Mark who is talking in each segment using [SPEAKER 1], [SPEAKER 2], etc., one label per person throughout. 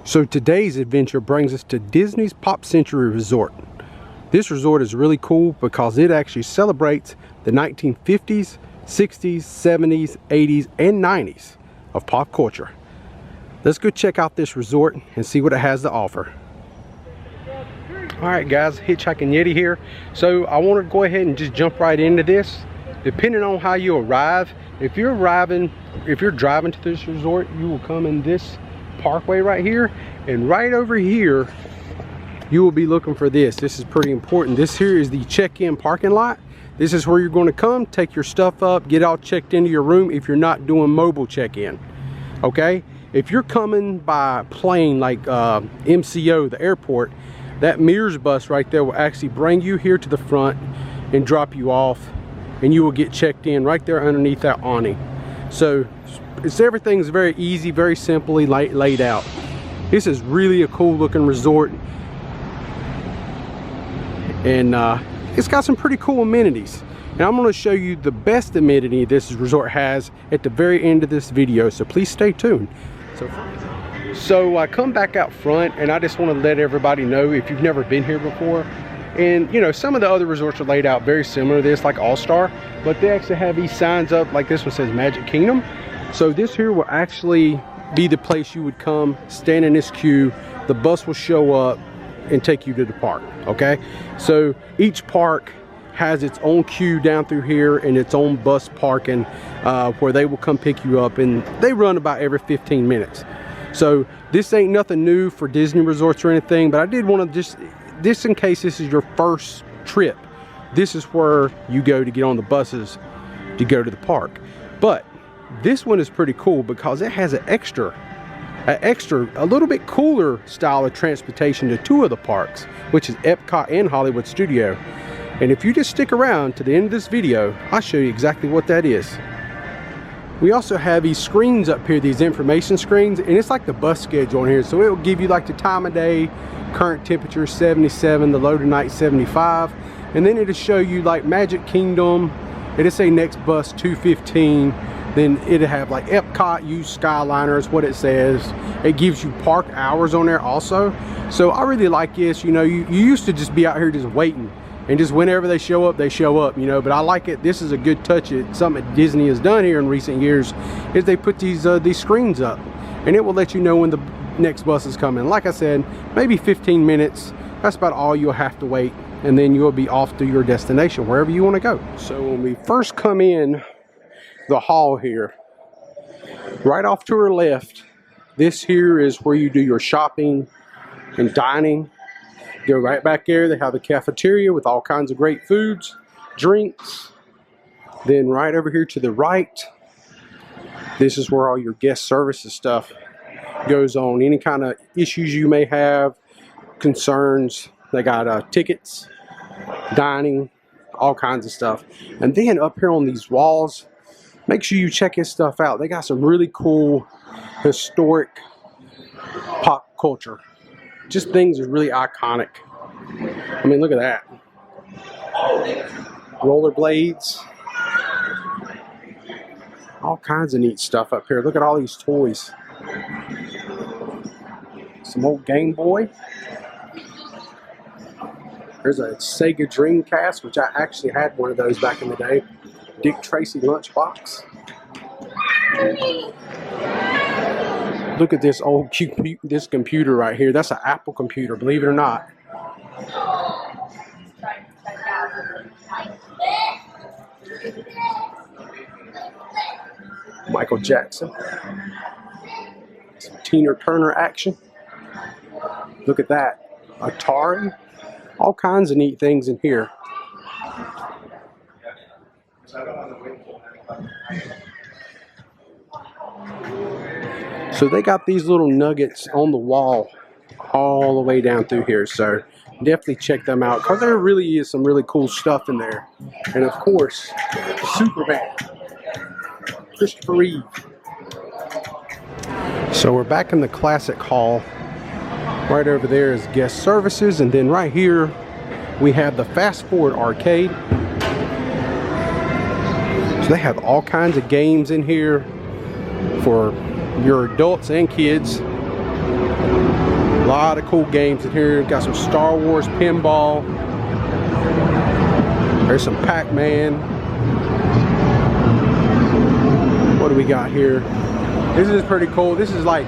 [SPEAKER 1] So today's adventure brings us to Disney's Pop Century Resort. This resort is really cool because it actually celebrates the 1950s, 60s, 70s, 80s, and 90s of pop culture. Let's go check out this resort and see what it has to offer. Alright guys, Hitchhiking Yeti here. So I want to go ahead and just jump right into this. Depending on how you arrive, if you're driving to this resort, you will come in this parkway right here, and right over here you will be looking for this. This is pretty important. This here is the check-in parking lot. This is where you're going to come, take your stuff up, get all checked into your room if you're not doing mobile check-in. Okay, if you're coming by plane like MCO, the airport, that Mears bus right there will actually bring you here to the front and drop you off, and you will get checked in right there underneath that awning. So everything's very easy, very simply laid out. This is really a cool looking resort, and it's got some pretty cool amenities, and I'm going to show you the best amenity this resort has at the very end of this video, so please stay tuned. So I come back out front, and I just want to let everybody know, if you've never been here before, and you know, some of the other resorts are laid out very similar to this, like All Star, but they actually have these signs up, like this one says Magic Kingdom. So this here will actually be the place you would come, stand in this queue, the bus will show up and take you to the park. Okay, so each park has its own queue down through here and its own bus parking where they will come pick you up, and they run about every 15 minutes. So this ain't nothing new for Disney resorts or anything, but I did want to just in case this is your first trip, this is where you go to get on the buses to go to the park. But this one is pretty cool because it has a little bit cooler style of transportation to two of the parks, which is Epcot and Hollywood Studio. And if you just stick around to the end of this video, I'll show you exactly what that is. We also have these screens up here, these information screens, and it's like the bus schedule on here. So it will give you like the time of day, current temperature 77, the low tonight 75, and then it'll show you like Magic Kingdom, it'll say next bus 2:15. Then it'll have like Epcot, use Skyliner is what it says. It gives you park hours on there also. So I really like this. You know, you used to just be out here just waiting, and just whenever they show up, you know, but I like it. This is a good touch. It's something that Disney has done here in recent years, is they put these screens up, and it will let you know when the next bus is coming. Like I said, maybe 15 minutes. That's about all you'll have to wait, and then you'll be off to your destination, wherever you want to go. So when we first come in the hall here, right off to our left, this here is where you do your shopping and dining. Go right back there, they have a cafeteria with all kinds of great foods, drinks. Then right over here to the right, this is where all your guest services stuff goes on. Any kind of issues you may have, concerns, they got tickets, dining, all kinds of stuff. And then up here on these walls, make sure you check his stuff out. They got some really cool historic pop culture. Just things are really iconic. I mean, look at that. Rollerblades. All kinds of neat stuff up here. Look at all these toys. Some old Game Boy. There's a Sega Dreamcast, which I actually had one of those back in the day. Dick Tracy lunchbox. Look at this old this computer right here. That's an Apple computer, believe it or not. Michael Jackson. Some Tina Turner action. Look at that. Atari. All kinds of neat things in here. So they got these little nuggets on the wall all the way down through here, so definitely check them out because there really is some really cool stuff in there. And of course, Superman, Christopher Reeve. So we're back in the classic hall. Right over there is guest services, and then right here we have the fast forward arcade. So they have all kinds of games in here for your adults and kids. lot of cool games in here. Got some Star Wars pinball. There's some Pac-Man. What do we got here? This is pretty cool. This is like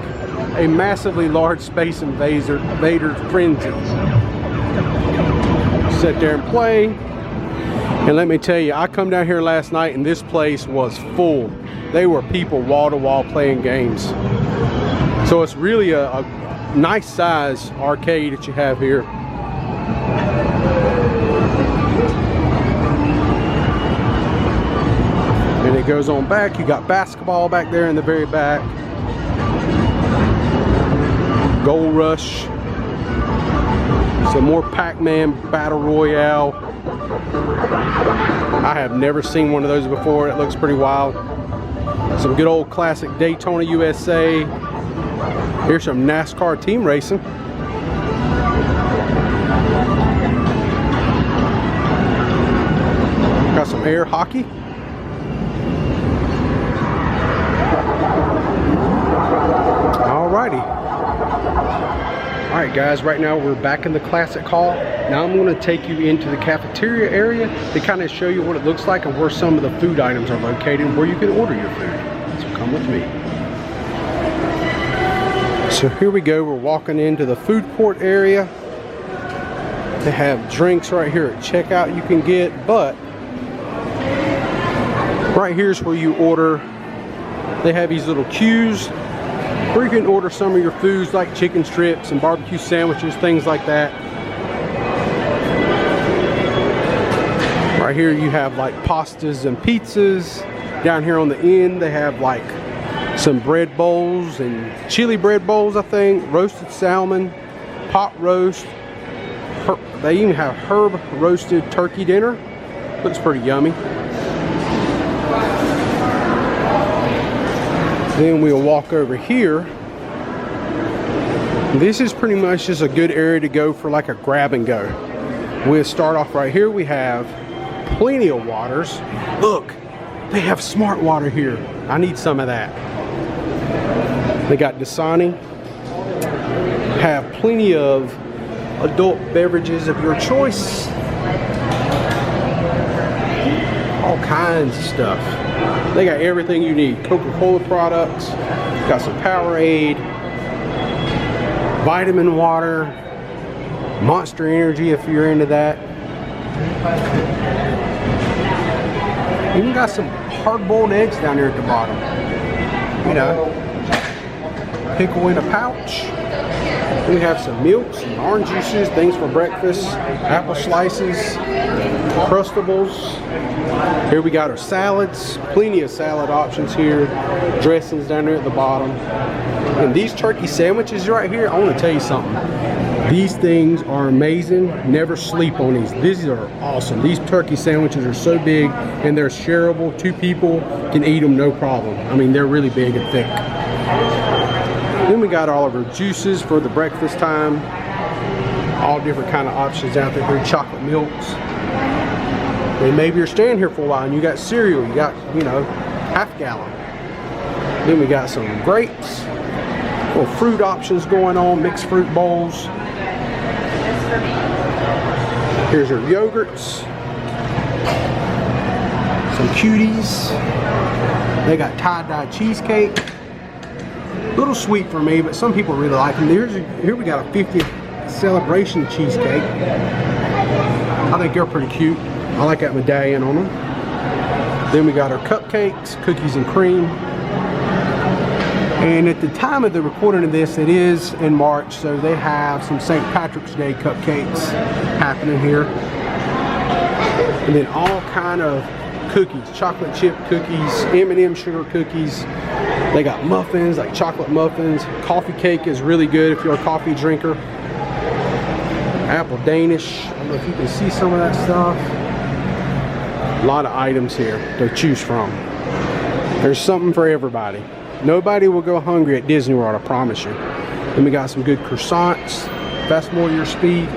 [SPEAKER 1] a massively large Space Invader frenzy. Sit there and play. And let me tell you, I come down here last night and this place was full. There were people wall to wall playing games. So it's really a nice size arcade that you have here. And it goes on back. You got basketball back there in the very back. Gold Rush. Some more Pac-Man Battle Royale. I have never seen one of those before. It looks pretty wild. Some good old classic Daytona USA. Here's some NASCAR team racing. Got some air hockey. Alrighty. Alright guys, right now we're back in the classic hall. Now I'm going to take you into the cafeteria area to kind of show you what it looks like and where some of the food items are located and where you can order your food. So come with me. So here we go, we're walking into the food court area. They have drinks right here at checkout you can get, but right here's where you order. They have these little queues where you can order some of your foods like chicken strips and barbecue sandwiches, things like that. Right here you have like pastas and pizzas. Down here on the end they have like some bread bowls and chili bread bowls, I think, roasted salmon, pot roast. They even have herb roasted turkey dinner. Looks pretty yummy. Then we'll walk over here. This is pretty much just a good area to go for like a grab and go. We'll start off right here. We have plenty of waters. Look, they have smart water here. I need some of that. They got Dasani. Have plenty of adult beverages of your choice. All kinds of stuff. They got everything you need. Coca-Cola products. Got some Powerade. Vitamin water. Monster Energy if you're into that. Even got some hard-boiled eggs down there at the bottom. You know, pickle in a pouch. We have some milks, some orange juices, things for breakfast, apple slices, Crustables. Here we got our salads, plenty of salad options here, dressings down there at the bottom. And these turkey sandwiches right here, I want to tell you something. These things are amazing. Never sleep on these. These are awesome. These turkey sandwiches are so big and they're shareable. 2 people can eat them no problem. I mean, they're really big and thick. Then we got all of our juices for the breakfast time. All different kind of options out there. Chocolate milks. And maybe you're staying here for a while and you got cereal. You got, you know, half gallon. Then we got some grapes. Little fruit options going on. Mixed fruit bowls. Here's your yogurts. Some cuties. They got tie-dye cheesecake. A little sweet for me, but some people really like them. Here we got a 50th celebration cheesecake. I think they're pretty cute. I like that medallion on them. Then we got our cupcakes, cookies and cream. And at the time of the recording of this, it is in March, so they have some St. Patrick's Day cupcakes happening here. And then all kind of cookies, chocolate chip cookies, M&M sugar cookies. They got muffins, like chocolate muffins. Coffee cake is really good if you're a coffee drinker. Apple Danish. I don't know if you can see some of that stuff. A lot of items here to choose from. There's something for everybody. Nobody will go hungry at Disney World, I promise you. Then we got some good croissants. That's more your speed.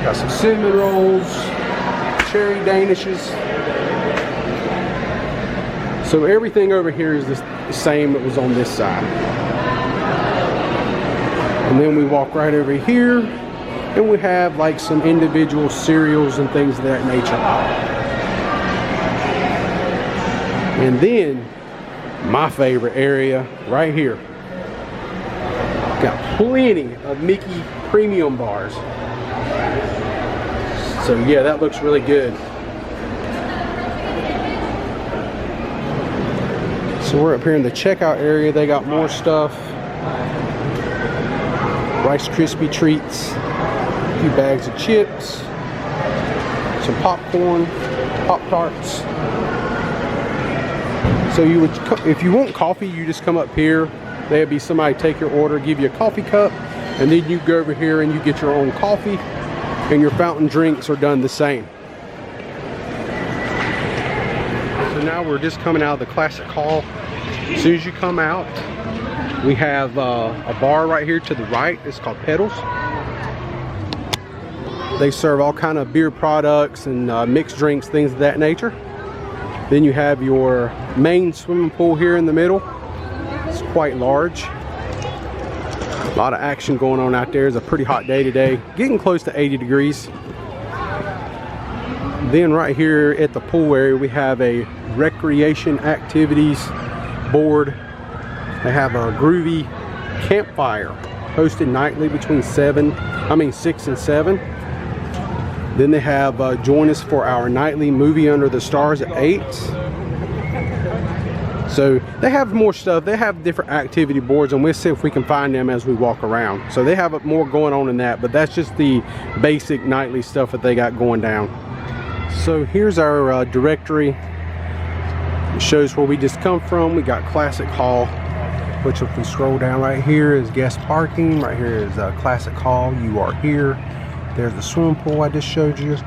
[SPEAKER 1] Got some cinnamon rolls, cherry danishes. So everything over here is the same that was on this side. And then we walk right over here, and we have like some individual cereals and things of that nature. And then my favorite area right here. Got plenty of Mickey premium bars. So yeah, that looks really good. So we're up here in the checkout area. They got more stuff. Rice Krispie treats, a few bags of chips, some popcorn, Pop-Tarts. So you would, if you want coffee, you just come up here. There'd be somebody take your order, give you a coffee cup, and then you go over here and you get your own coffee, and your fountain drinks are done the same. So now we're just coming out of the classic hall. As soon as you come out, we have a bar right here to the right. It's called Pedals. They serve all kind of beer products and mixed drinks, things of that nature. Then you have your main swimming pool here in the middle. It's quite large. A lot of action going on out there. It's a pretty hot day today, getting close to 80 degrees. Then right here at the pool area, we have a recreation activities board. They have a groovy campfire hosted nightly between 6 and 7. Then they have join us for our nightly movie Under the Stars at 8. So they have more stuff. They have different activity boards, and we'll see if we can find them as we walk around. So they have more going on than that, but that's just the basic nightly stuff that they got going down. So here's our directory. It shows where we just come from. We got Classic Hall, which if we scroll down right here is guest parking. Right here is Classic Hall. You are here. There's the swimming pool I just showed you.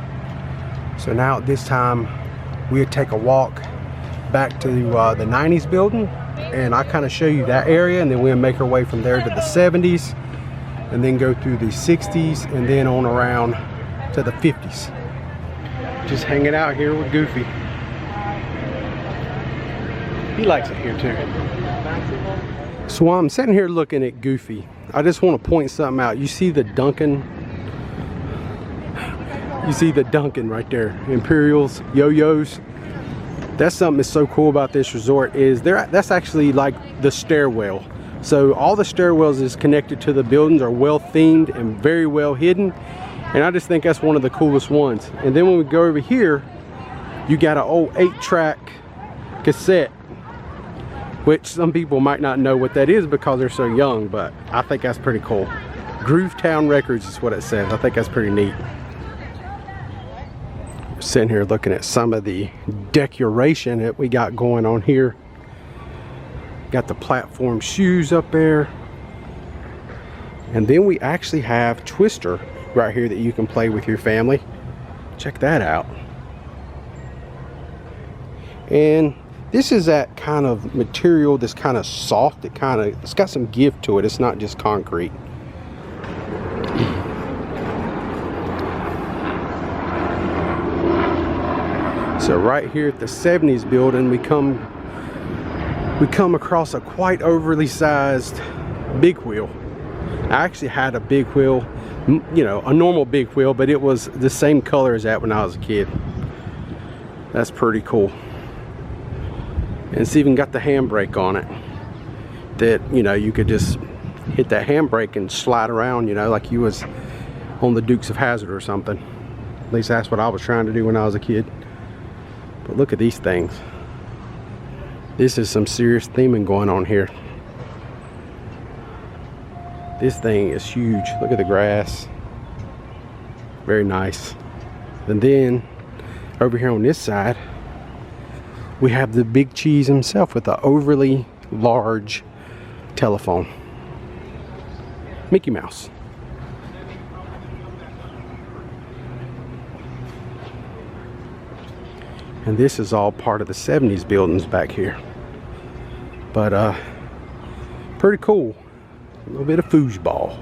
[SPEAKER 1] So now at this time, we'll take a walk back to the 90s building, and I kind of show you that area, and then we'll make our way from there to the 70s, and then go through the 60s, and then on around to the 50s. Just hanging out here with Goofy. He likes it here too. So while I'm sitting here looking at Goofy, I just want to point something out. You see the Duncan? You see the Duncan right there. Imperials, yo-yos. That's something that's so cool about this resort is that's actually like the stairwell. So all the stairwells is connected to the buildings are well themed and very well hidden. And I just think that's one of the coolest ones. And then when we go over here, you got an old 8-track cassette, which some people might not know what that is because they're so young, but I think that's pretty cool. Groovetown Records is what it says. I think that's pretty neat. Sitting here looking at some of the decoration that we got going on here. Got the platform shoes up there. And then we actually have Twister right here that you can play with your family. Check that out. And this is that kind of material that's kind of soft. It's got some give to it. It's not just concrete. So right here at the 70s building, we come across a quite overly sized big wheel. I actually had a big wheel, you know, a normal big wheel, but it was the same color as that when I was a kid. That's pretty cool. And it's even got the handbrake on it that, you know, you could just hit that handbrake and slide around, you know, like you was on the Dukes of Hazzard or something. At least that's what I was trying to do when I was a kid. But look at these things. This is some serious theming going on here. This thing is huge. Look at the grass. Very nice. And then over here on this side, we have the big cheese himself with the overly large telephone. Mickey Mouse. And this is all part of the 70s buildings back here. But pretty cool. A little bit of foosball.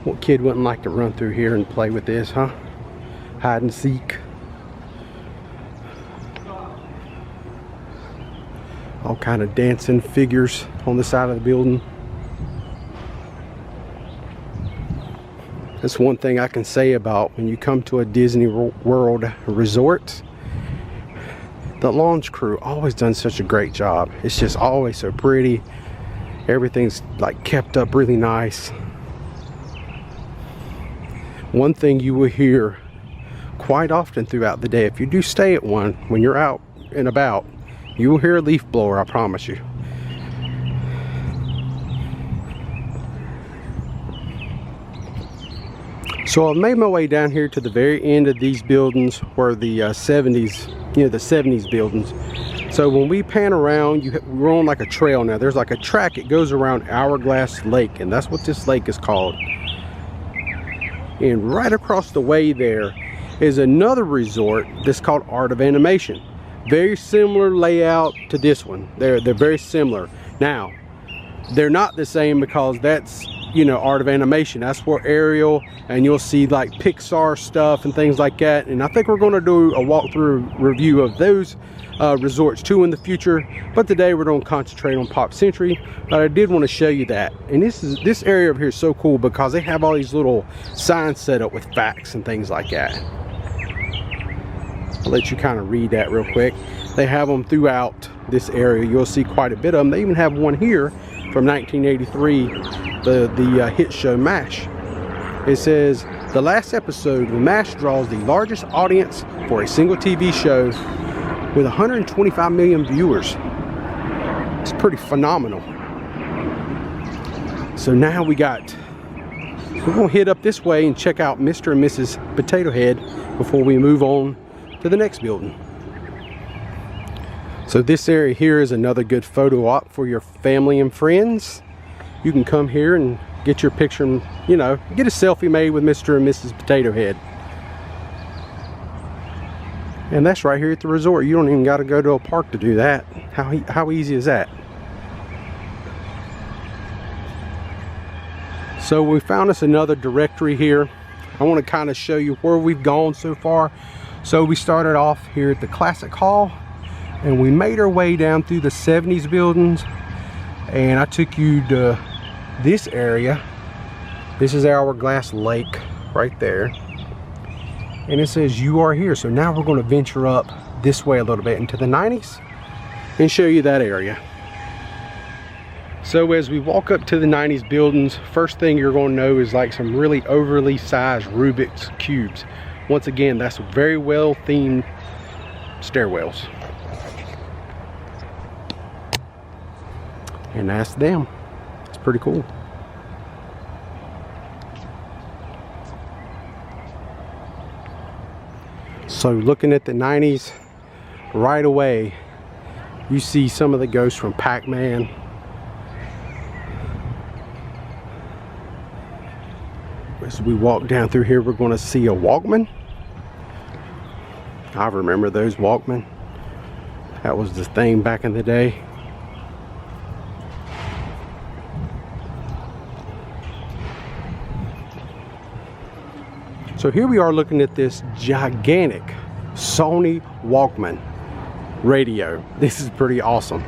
[SPEAKER 1] What kid wouldn't like to run through here and play with this, huh? Hide and seek. All kind of dancing figures on the side of the building. That's one thing I can say about when you come to a Disney World resort. The launch crew always done such a great job. It's just always so pretty. Everything's like kept up really nice. One thing you will hear quite often throughout the day, if you do stay at one, when you're out and about, you will hear a leaf blower, I promise you. So I've made my way down here to the very end of these buildings where the 70s, you know, the 70s buildings. So when we pan around, we're on like a trail now. There's like a track, it goes around Hourglass Lake, and that's what this lake is called. And right across the way there is another resort that's called Art of Animation. Very similar layout to this one. They're very similar. Now, they're not the same because that's, you know, Art of Animation. That's for Ariel, and you'll see like Pixar stuff and things like that. And I think we're going to do a walkthrough review of those resorts too in the future. But today we're going to concentrate on Pop Century. But I did want to show you that. And this area over here is so cool because they have all these little signs set up with facts and things like that. I'll let you kind of read that real quick. They have them throughout this area. You'll see quite a bit of them. They even have one here from 1983, the hit show MASH. It says, the last episode of MASH draws the largest audience for a single TV show with 125 million viewers. It's pretty phenomenal. So now we're gonna head up this way and check out Mr. and Mrs. Potato Head before we move on to the next building. So this area here is another good photo op for your family and friends. You can come here and get your picture and, you know, get a selfie made with Mr. and Mrs. Potato Head. And that's right here at the resort. You don't even got to go to a park to do that. How easy is that? So we found us another directory here. I want to kind of show you where we've gone so far. So we started off here at the Classic Hall, and we made our way down through the 70s buildings, and I took you to this area. This is Hourglass Lake right there, and it says you are here. So now we're going to venture up this way a little bit into the 90s and show you that area. So as we walk up to the 90s buildings, first thing you're going to know is like some really overly sized Rubik's cubes. Once again, that's very well themed stairwells. And that's them. It's pretty cool. So looking at the 90s, right away, you see some of the ghosts from Pac-Man. As we walk down through here, we're going to see a Walkman. I remember those Walkman. That was the thing back in the day. So here we are looking at this gigantic Sony Walkman radio. This is pretty awesome.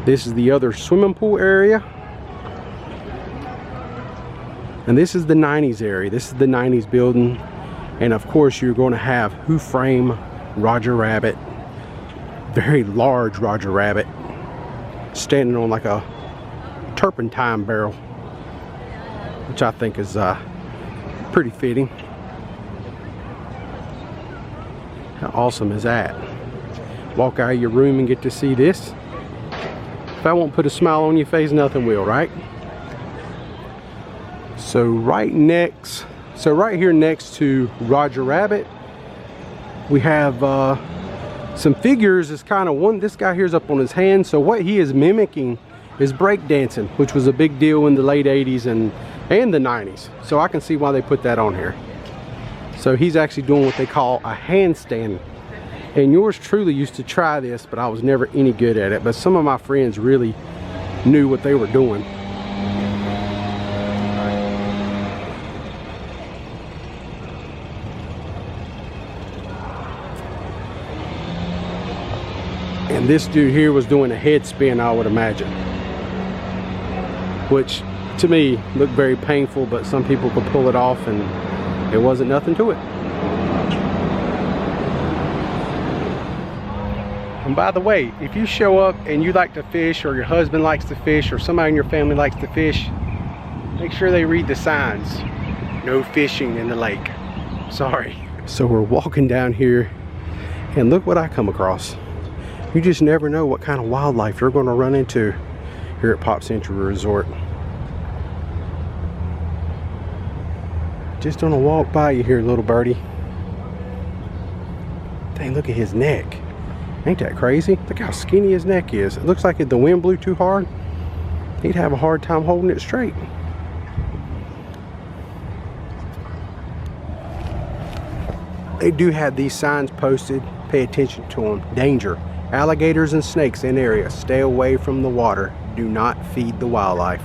[SPEAKER 1] This is the other swimming pool area. And this is the 90s area. This is the 90s building. And of course you're going to have Who Framed Roger Rabbit. Very large Roger Rabbit. Standing on like a turpentine barrel. Which I think is pretty fitting. How awesome is that? Walk out of your room and get to see this. If I won't put a smile on your face, nothing will, right? So right here next to Roger Rabbit, we have some figures. It's kind of one, this guy here's up on his hand. So what he is mimicking is breakdancing, which was a big deal in the late 80s and the 90s. So I can see why they put that on here. So he's actually doing what they call a handstand. And yours truly used to try this, but I was never any good at it. But some of my friends really knew what they were doing. And this dude here was doing a head spin, I would imagine. Which to me, looked very painful, but some people could pull it off and it wasn't nothing to it. And by the way, if you show up and you like to fish, or your husband likes to fish, or somebody in your family likes to fish, make sure they read the signs. No fishing in the lake. Sorry. So we're walking down here and look what I come across. You just never know what kind of wildlife you're going to run into here at Pop Century Resort. Just on a walk by you here, little birdie. Dang, look at his neck. Ain't that crazy? Look how skinny his neck is. It looks like if the wind blew too hard, he'd have a hard time holding it straight. They do have these signs posted. Pay attention to them. Danger. Alligators and snakes in area. Stay away from the water. Do not feed the wildlife.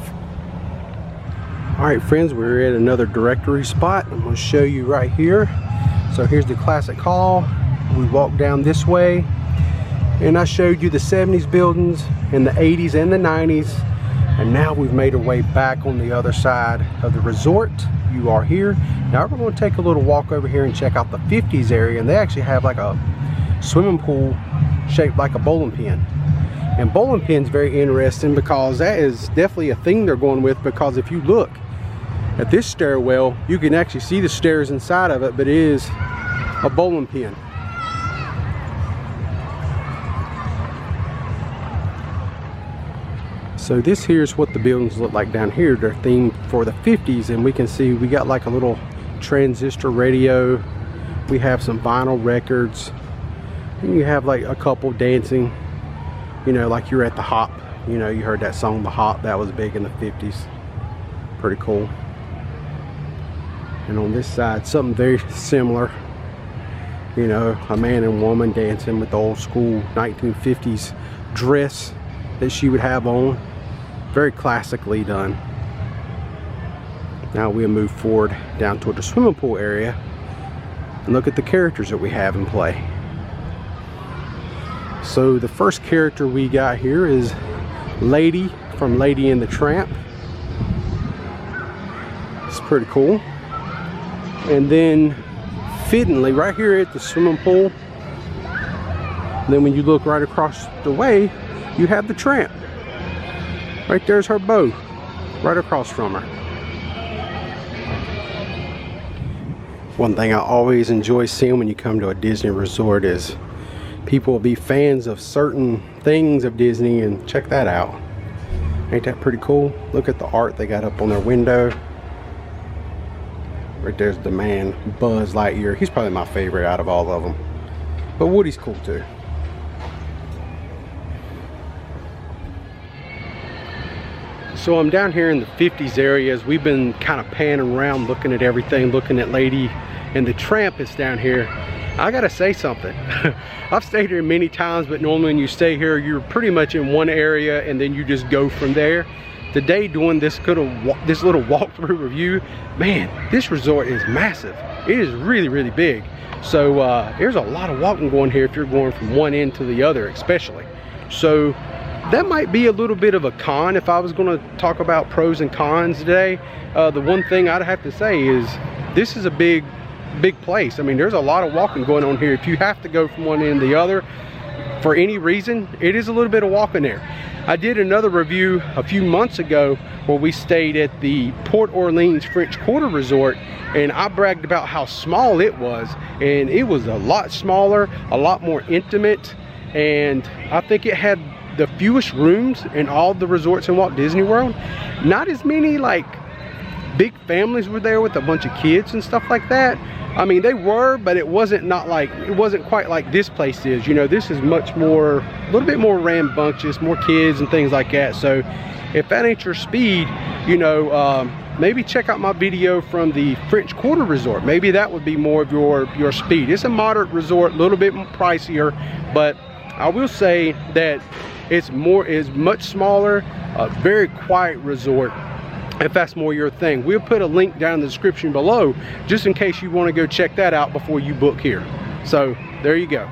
[SPEAKER 1] Alright friends, we're at another directory spot. I'm going to show you right here. So here's the classic hall. We walk down this way. And I showed you the 70s buildings and the 80s and the 90s. And now we've made our way back on the other side of the resort. You are here. Now we're going to take a little walk over here and check out the 50s area. And they actually have like a swimming pool shaped like a bowling pin. And bowling pin's very interesting because that is definitely a thing they're going with, because if you look at this stairwell, you can actually see the stairs inside of it, but it is a bowling pin. So this here is what the buildings look like down here. They're themed for the 50s, and we can see we got like a little transistor radio. We have some vinyl records. And you have like a couple dancing, you know, like you're at the Hop. You know, you heard that song, The Hop, that was big in the 50s. Pretty cool. And on this side, something very similar. You know, a man and woman dancing with the old school 1950s dress that she would have on. Very classically done. Now we'll move forward down toward the swimming pool area and look at the characters that we have in play. So the first character we got here is Lady from Lady and the Tramp. It's pretty cool. And then fittingly, right here at the swimming pool, and then when you look right across the way, you have the Tramp. Right there's her bow, right across from her. One thing I always enjoy seeing when you come to a Disney resort is people will be fans of certain things of Disney, and check that out. Ain't that pretty cool? Look at the art they got up on their window. Right there's the man, Buzz Lightyear. He's probably my favorite out of all of them. But Woody's cool too. So I'm down here in the 50s areas. We've been kind of panning around looking at everything, looking at Lady and the Tramp is down here. I gotta say something. I've stayed here many times, but normally when you stay here, you're pretty much in one area and then you just go from there. Today, doing this little walkthrough review, man, this resort is massive. It is really, really big. So there's a lot of walking going here if you're going from one end to the other, especially. So that might be a little bit of a con. If I was going to talk about pros and cons today, the one thing I'd have to say is this is a big place. I mean, there's a lot of walking going on here. If you have to go from one end to the other for any reason, it is a little bit of walking there. I did another review a few months ago where we stayed at the Port Orleans French Quarter Resort, and I bragged about how small it was, and it was a lot smaller, a lot more intimate, and I think it had the fewest rooms in all the resorts in Walt Disney World. Not as many like big families were there with a bunch of kids and stuff like that. I mean, they were, but it wasn't quite like this place is. You know, this is much more, a little bit more rambunctious, more kids and things like that. So if that ain't your speed, you know, maybe check out my video from the French Quarter Resort. Maybe that would be more of your speed. It's a moderate resort, a little bit pricier, but I will say that it's much smaller, a very quiet resort, if that's more your thing. We'll put a link down in the description below just in case you want to go check that out before you book here. So there you go,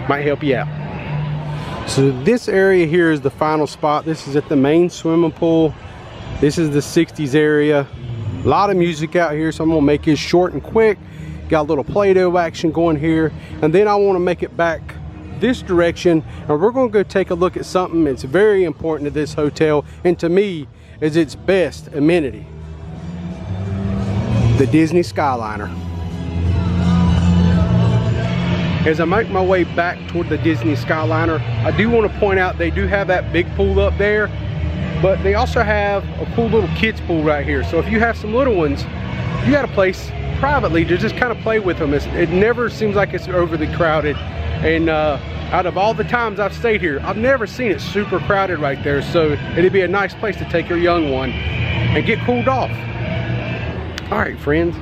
[SPEAKER 1] might help you out. So this area here is the final spot. This is at the main swimming pool. This is the 60s area. A lot of music out here, so I'm gonna make it short and quick. Got a little Play-Doh action going here, and then I want to make it back this direction, and we're going to go take a look at something that's very important to this hotel, and to me is its best amenity, the Disney Skyliner. As I make my way back toward the Disney Skyliner, I do want to point out they do have that big pool up there, but they also have a cool little kids pool right here. So if you have some little ones, you got a place privately to just kind of play with them. It never seems like it's overly crowded, and out of all the times I've stayed here, I've never seen it super crowded right there. So it'd be a nice place to take your young one and get cooled off. All right, friends,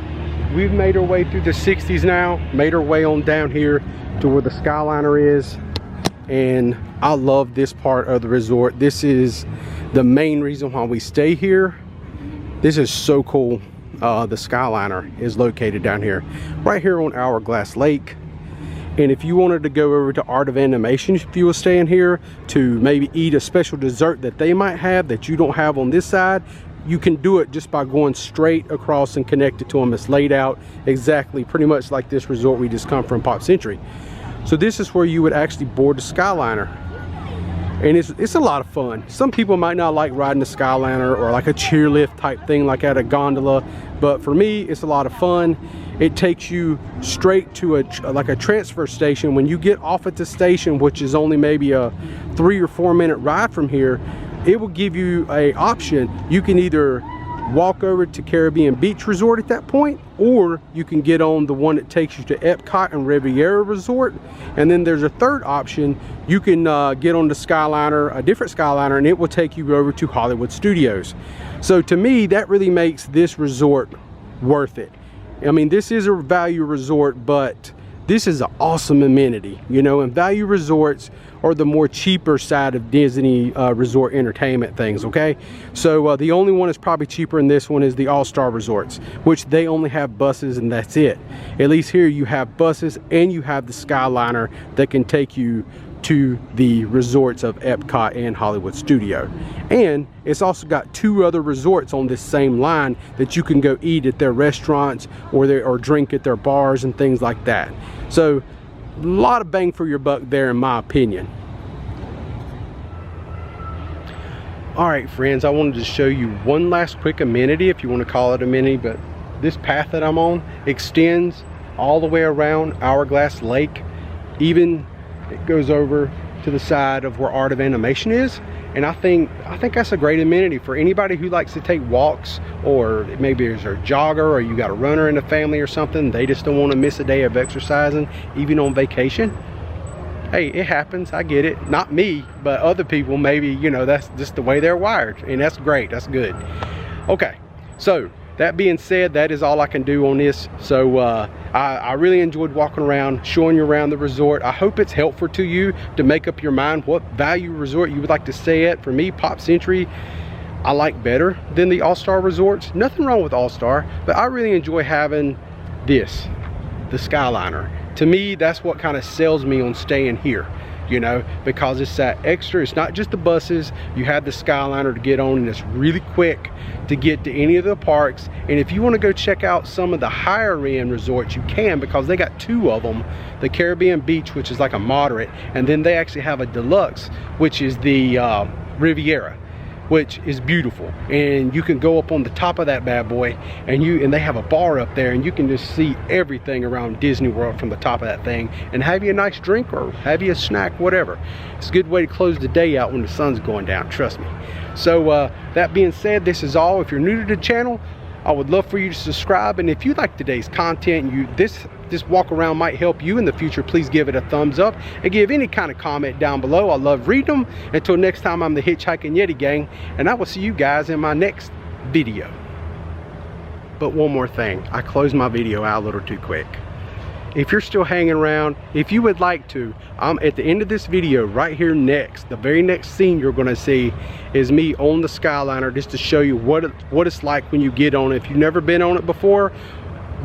[SPEAKER 1] we've made our way through the 60s now, made our way on down here to where the Skyliner is, and I love this part of the resort. This is the main reason why we stay here. This is so cool. The Skyliner is located down here, right here on Hourglass Lake. And if you wanted to go over to Art of Animation, if you were staying here, to maybe eat a special dessert that they might have that you don't have on this side, you can do it just by going straight across and connected to them. It's laid out exactly pretty much like this resort we just come from, Pop Century. So this is where you would actually board the Skyliner, and it's a lot of fun. Some people might not like riding the Skyliner or like a chairlift type thing like at a gondola, but for me it's a lot of fun. It takes you straight to like a transfer station. When you get off at the station, which is only maybe a 3 or 4 minute ride from here, it will give you a option. You can either walk over to Caribbean Beach Resort at that point, or you can get on the one that takes you to Epcot and Riviera Resort. And then there's a third option. You can get on the Skyliner, a different Skyliner, and it will take you over to Hollywood Studios. So to me, that really makes this resort worth it. I mean, this is a value resort, but this is an awesome amenity, you know, and value resorts are the more cheaper side of Disney resort entertainment things, okay? So the only one that's probably cheaper in this one is the All-Star Resorts, which they only have buses and that's it. At least here you have buses and you have the Skyliner that can take you to the resorts of Epcot and Hollywood Studio. And it's also got 2 other resorts on this same line that you can go eat at their restaurants or drink at their bars and things like that. So a lot of bang for your buck there, in my opinion. All right, friends, I wanted to show you one last quick amenity, if you want to call it amenity, but this path that I'm on extends all the way around Hourglass Lake. Even it goes over to the side of where Art of Animation is, and I think that's a great amenity for anybody who likes to take walks, or maybe there's a jogger, or you got a runner in the family or something. They just don't want to miss a day of exercising, even on vacation. Hey, it happens. I get it. Not me, but other people, maybe, you know, that's just the way they're wired, and that's great. That's good. Okay, so that being said, that is all I can do on this. So I really enjoyed walking around, showing you around the resort. I hope it's helpful to you to make up your mind what value resort you would like to stay at. For me, Pop Century, I like better than the All-Star Resorts. Nothing wrong with All-Star, but I really enjoy having this, the Skyliner. To me, that's what kind of sells me on staying here, you know, because it's that extra. It's not just the buses. You have the Skyliner to get on, and it's really quick to get to any of the parks. And if you want to go check out some of the higher end resorts, you can, because they got 2 of them. The Caribbean Beach, which is like a moderate, and then they actually have a deluxe, which is the Riviera, which is beautiful. And you can go up on the top of that bad boy, and they have a bar up there, and you can just see everything around Disney World from the top of that thing, and have you a nice drink or have you a snack, whatever. It's a good way to close the day out when the sun's going down, trust me. So that being said, this is all. If you're new to the channel, I would love for you to subscribe, and if you like today's content and this walk around might help you in the future, please give it a thumbs up and give any kind of comment down below. I love reading them. Until next time, I'm the Hitchhiking Yeti gang, and I will see you guys in my next video. But one more thing, I closed my video out a little too quick. If you're still hanging around, if you would like to, I'm at the end of this video right here next. The very next scene you're going to see is me on the Skyliner, just to show you what it's like when you get on it. If you've never been on it before,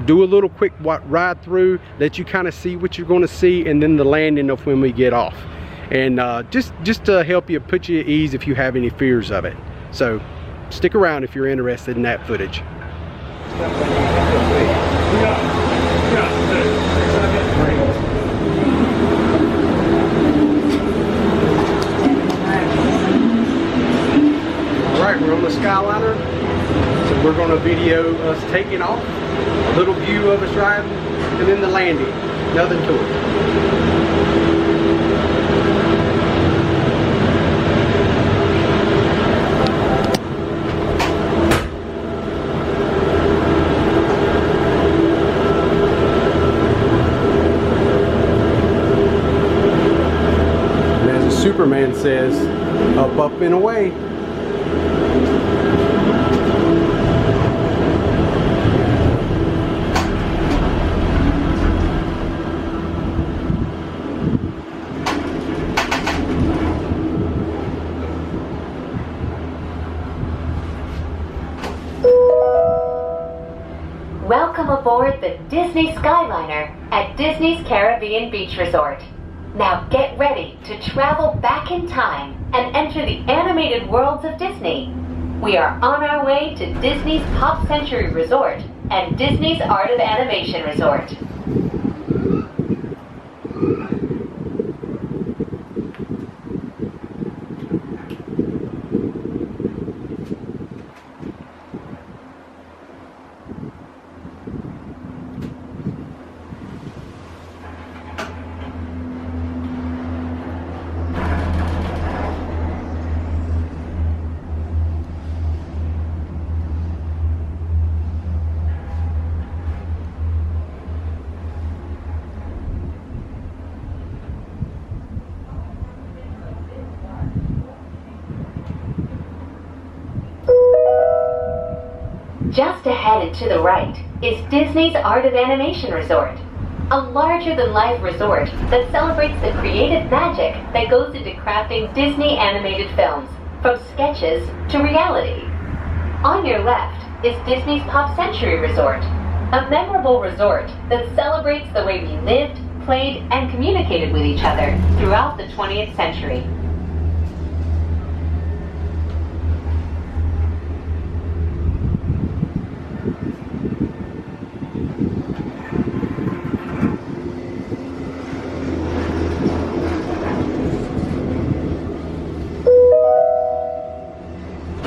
[SPEAKER 1] do a little quick ride through, that you kind of see what you're going to see, and then the landing of when we get off. And just to help you, put you at ease if you have any fears of it. So stick around if you're interested in that footage. Alright, we're on the Skyliner. So we're going to video us taking off, a little view of us riding, and then the landing. Nothing to it. Superman says, up, up, and away.
[SPEAKER 2] Welcome aboard the Disney Skyliner at Disney's Caribbean Beach Resort. Now get ready to travel back in time and enter the animated worlds of Disney. We are on our way to Disney's Pop Century Resort and Disney's Art of Animation Resort. Just ahead and to the right is Disney's Art of Animation Resort, a larger-than-life resort that celebrates the creative magic that goes into crafting Disney animated films, from sketches to reality. On your left is Disney's Pop Century Resort, a memorable resort that celebrates the way we lived, played, and communicated with each other throughout the 20th century.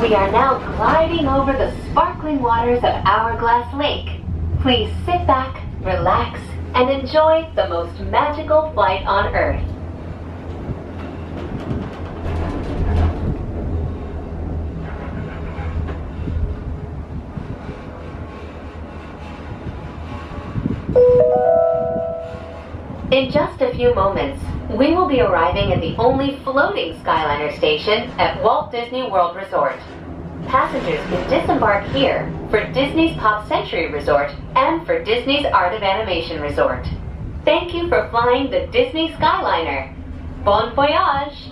[SPEAKER 2] We are now gliding over the sparkling waters of Hourglass Lake. Please sit back, relax, and enjoy the most magical flight on Earth. In just a few moments, we will be arriving at the only floating Skyliner station at Walt Disney World Resort. Passengers can disembark here for Disney's Pop Century Resort and for Disney's Art of Animation Resort. Thank you for flying the Disney Skyliner. Bon voyage!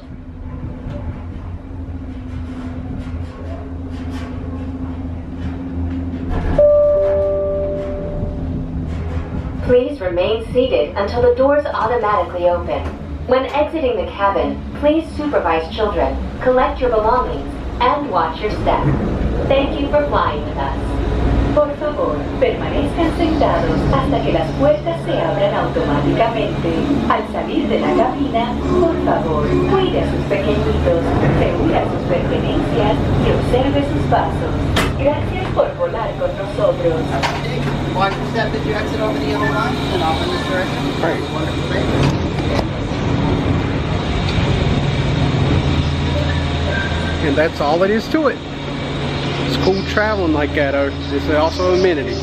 [SPEAKER 2] Please remain seated until the doors automatically open. When exiting the cabin, please supervise children, collect your belongings, and watch your step. Thank you for flying with us.
[SPEAKER 3] Por favor, permanezcan sentados hasta que las puertas se abran automáticamente. Al salir de la cabina, por favor, cuide a sus pequeñitos, reúna sus pertenencias y observe sus pasos. Gracias por volar con nosotros.
[SPEAKER 4] Watch your step as you exit over the yellow line and off in this direction.
[SPEAKER 1] Right.
[SPEAKER 4] Wonderful.
[SPEAKER 1] And that's all it is to it. It's cool traveling like that. It's also an amenity.